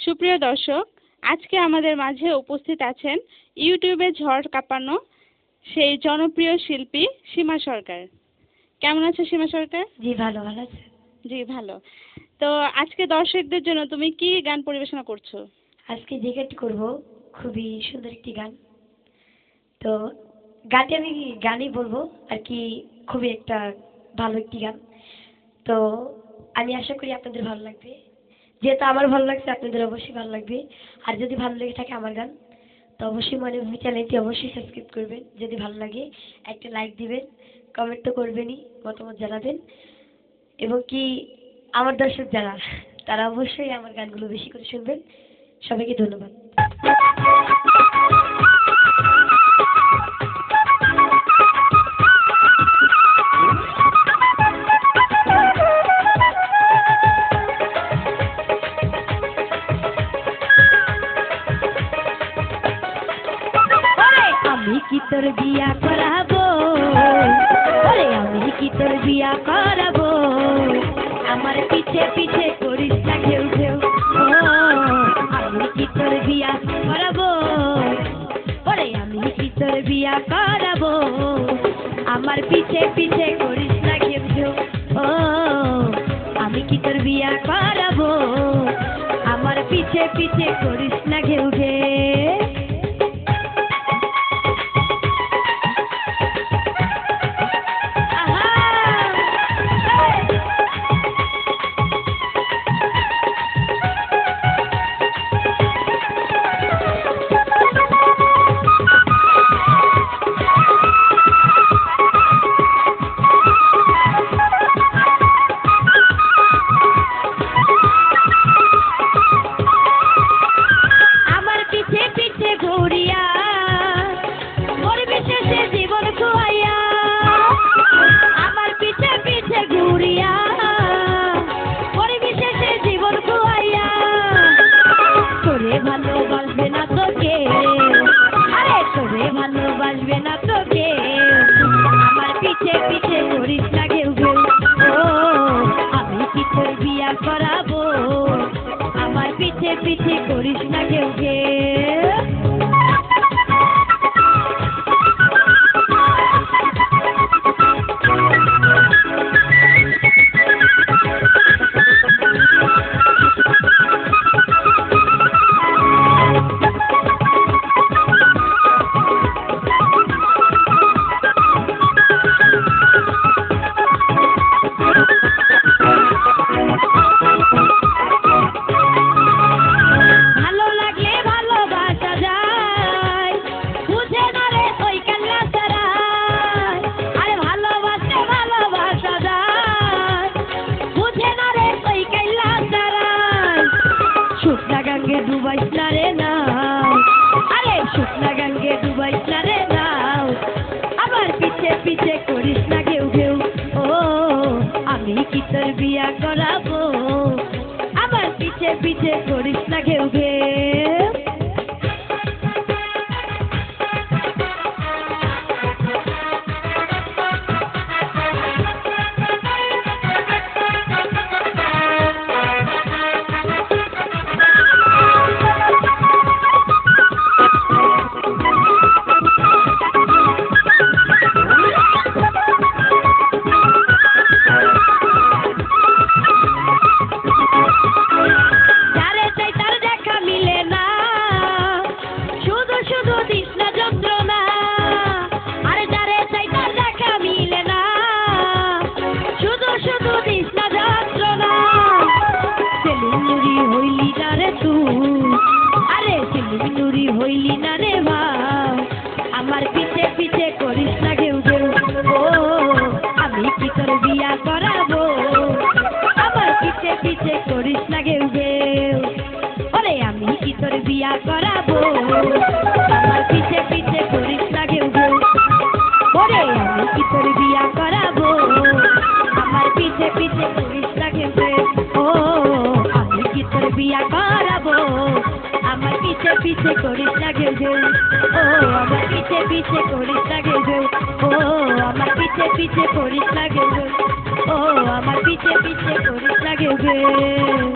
সুপ্রিয় দর্শক, আজকে আমাদের মাঝে উপস্থিত আছেন ইউটিউবে ঝড় কাঁপানো সেই জনপ্রিয় শিল্পী সীমা সরকার। কেমন আছো সীমা সরকার? জি ভালো আছে। জি ভালো। তো আজকে দর্শকদের জন্য তুমি কি গান পরিবেশনা করছো? আজকে যে গানটি করব খুবই সুন্দর একটি গান। তো গানটি আমি গানই বলবো আর কি, খুবই একটা ভালো একটি গান। তো আমি আশা করি আপনাদের ভালো লাগবে। যেহেতু আমার ভালো লাগছে, আপনাদের অবশ্যই ভালো লাগবে। আর যদি ভালো লেগে থাকে আমার গান, তো অবশ্যই মনে হয় চ্যানেলটি অবশ্যই সাবস্ক্রাইব করবেন। যদি ভালো লাগে একটা লাইক দিবেন, কমেন্ট তো করবেনই, মতামত জানাবেন। এবং কি আমার দর্শক যারা, তারা অবশ্যই আমার গানগুলো বেশি করে শুনবেন। সবাইকে ধন্যবাদ। আমি কি তোর বিয়া করাবো, ওরে আমি কি তোর বিয়া করাবো, আমার পিছে পিছে করিস না ঘেউ ঘেউ। আমি কি তোর বিয়া করাবো, ওরে আমি কি তোর বিয়া করাবো, আমার পিছে পিছে করিস না ঘেউ ঘেউ। আমি কি তোর বিয়া করাবো, আমার পিছে পিছে করিস না ঘেউ ঘেউ। ভালোবাসবে না তোকে, আরে তোরে ভালোবাসবে না তোকে, আমার পিছে পিছে করিস না ঘেউ ঘেউ। আমি কি তোর বিয়া করাবো, আমার পিছে পিছে করিস না ঘেউ ঘেউ। শুকনা গঙ্গে ডুবাইস না রে নাও, আরে শুকনা গঙ্গে ডুবাইস না রে নাও, আবার পিছে পিছে করিস না ঘেউ ঘেউ। আমি কি তোর বিয়া করাবো, আবার পিছে পিছে করিস না ঘেউ ঘেউ। হইলি না রে ভাও, আমার পিছে পিছে করিস না ঘেউ ঘেউ। আমি কি তোর বিয়া করাবো, আমার পিছে পিছে করিস না ঘেউ ঘেউ। ওরে আমি কি তোর বিয়া করাবো, আমার পিছে পিছে করিস না ঘেউ ঘেউ। ওরে আমি কি তোর বিয়া করাবো, আমার পিছে পিছে করিস না ঘেউ ঘেউ। আমি কি তোর বিয়া করাবো, আমার পিছে পিছে করিস না ঘেউ ঘেউ। আমার পিছে পিছে করিস না ঘেউ ঘেউ। আমার পিছে পিছে করিস না ঘেউ ঘেউ। আমার পিছে পিছে করিস না ঘেউ ঘেউ।